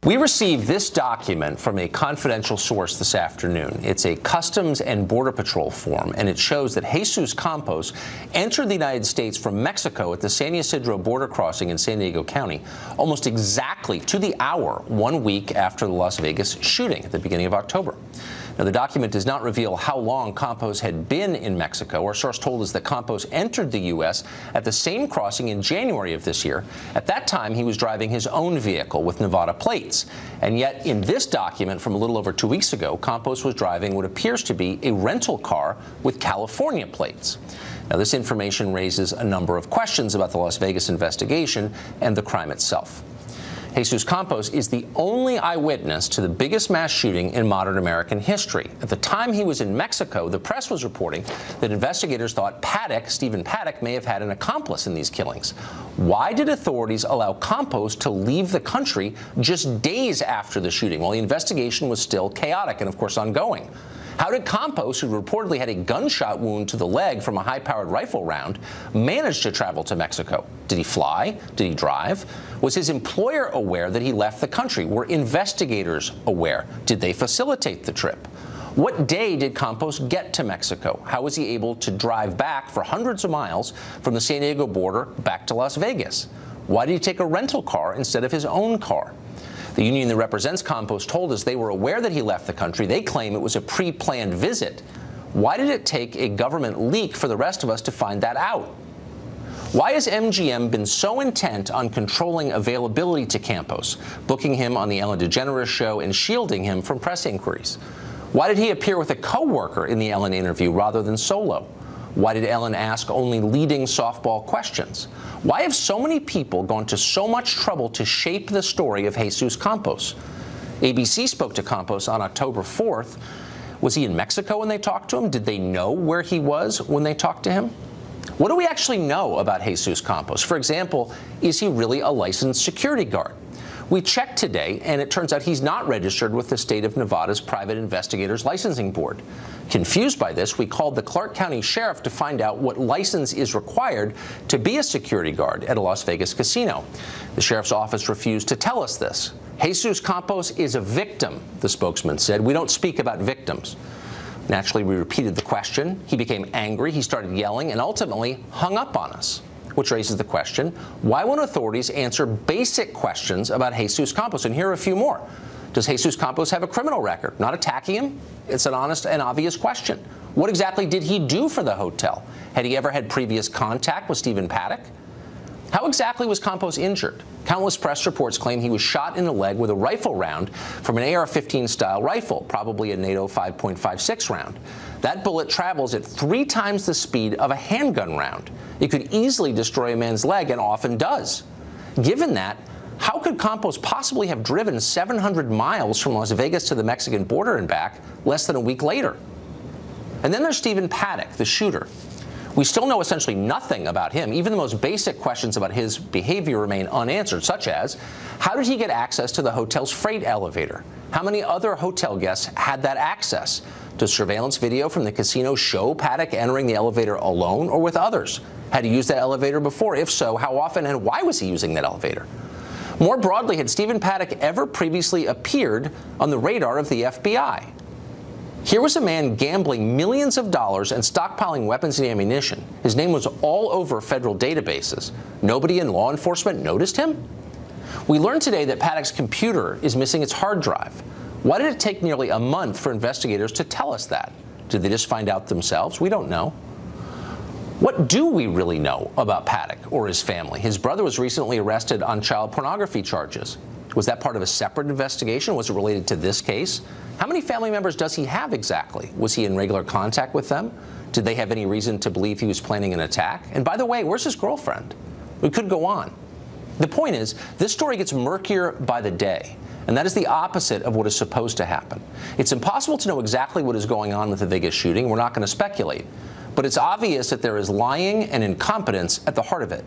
We received this document from a confidential source this afternoon. It's a Customs and Border Patrol form, and it shows that Jesus Campos entered the United States from Mexico at the San Ysidro border crossing in San Diego County almost exactly to the hour 1 week after the Las Vegas shooting at the beginning of October. Now, the document does not reveal how long Campos had been in Mexico. Our source told us that Campos entered the U.S. at the same crossing in January of this year. At that time, he was driving his own vehicle with Nevada plates. And yet, in this document from a little over 2 weeks ago, Campos was driving what appears to be a rental car with California plates. Now, this information raises a number of questions about the Las Vegas investigation and the crime itself. Jesus Campos is the only eyewitness to the biggest mass shooting in modern American history. At the time he was in Mexico, the press was reporting that investigators thought Stephen Paddock, may have had an accomplice in these killings. Why did authorities allow Campos to leave the country just days after the shooting, while the investigation was still chaotic and, of course, ongoing? How did Campos, who reportedly had a gunshot wound to the leg from a high-powered rifle round, manage to travel to Mexico? Did he fly? Did he drive? Was his employer aware that he left the country? Were investigators aware? Did they facilitate the trip? What day did Campos get to Mexico? How was he able to drive back for hundreds of miles from the San Diego border back to Las Vegas? Why did he take a rental car instead of his own car? The union that represents Campos told us they were aware that he left the country. They claim it was a pre-planned visit. Why did it take a government leak for the rest of us to find that out? Why has MGM been so intent on controlling availability to Campos, booking him on the Ellen DeGeneres show and shielding him from press inquiries? Why did he appear with a co-worker in the Ellen interview rather than solo? Why did Ellen ask only leading softball questions? Why have so many people gone to so much trouble to shape the story of Jesus Campos? ABC spoke to Campos on October 4th. Was he in Mexico when they talked to him? Did they know where he was when they talked to him? What do we actually know about Jesus Campos? For example, is he really a licensed security guard? We checked today, and it turns out he's not registered with the state of Nevada's Private Investigators Licensing Board. Confused by this, we called the Clark County Sheriff to find out what license is required to be a security guard at a Las Vegas casino. The Sheriff's office refused to tell us this. Jesus Campos is a victim, the spokesman said. We don't speak about victims. Naturally, we repeated the question. He became angry, he started yelling, and ultimately hung up on us. Which raises the question, why won't authorities answer basic questions about Jesus Campos? And here are a few more. Does Jesus Campos have a criminal record? Not attacking him. It's an honest and obvious question. What exactly did he do for the hotel? Had he ever had previous contact with Stephen Paddock? How exactly was Campos injured? Countless press reports claim he was shot in the leg with a rifle round from an AR-15 style rifle, probably a NATO 5.56 round. That bullet travels at 3 times the speed of a handgun round. It could easily destroy a man's leg, and often does. Given that, how could Campos possibly have driven 700 miles from Las Vegas to the Mexican border and back less than a week later? And then there's Stephen Paddock, the shooter. We still know essentially nothing about him. Even the most basic questions about his behavior remain unanswered, such as, how did he get access to the hotel's freight elevator? How many other hotel guests had that access? Does surveillance video from the casino show Paddock entering the elevator alone or with others? Had he used that elevator before? If so, how often and why was he using that elevator? More broadly, had Stephen Paddock ever previously appeared on the radar of the FBI? Here was a man gambling millions of dollars and stockpiling weapons and ammunition. His name was all over federal databases. Nobody in law enforcement noticed him? We learned today that Paddock's computer is missing its hard drive. Why did it take nearly a month for investigators to tell us that? Did they just find out themselves? We don't know. What do we really know about Paddock or his family? His brother was recently arrested on child pornography charges. Was that part of a separate investigation? Was it related to this case? How many family members does he have exactly? Was he in regular contact with them? Did they have any reason to believe he was planning an attack? And by the way, where's his girlfriend? We could go on. The point is, this story gets murkier by the day, and that is the opposite of what is supposed to happen. It's impossible to know exactly what is going on with the Vegas shooting. We're not going to speculate. But it's obvious that there is lying and incompetence at the heart of it.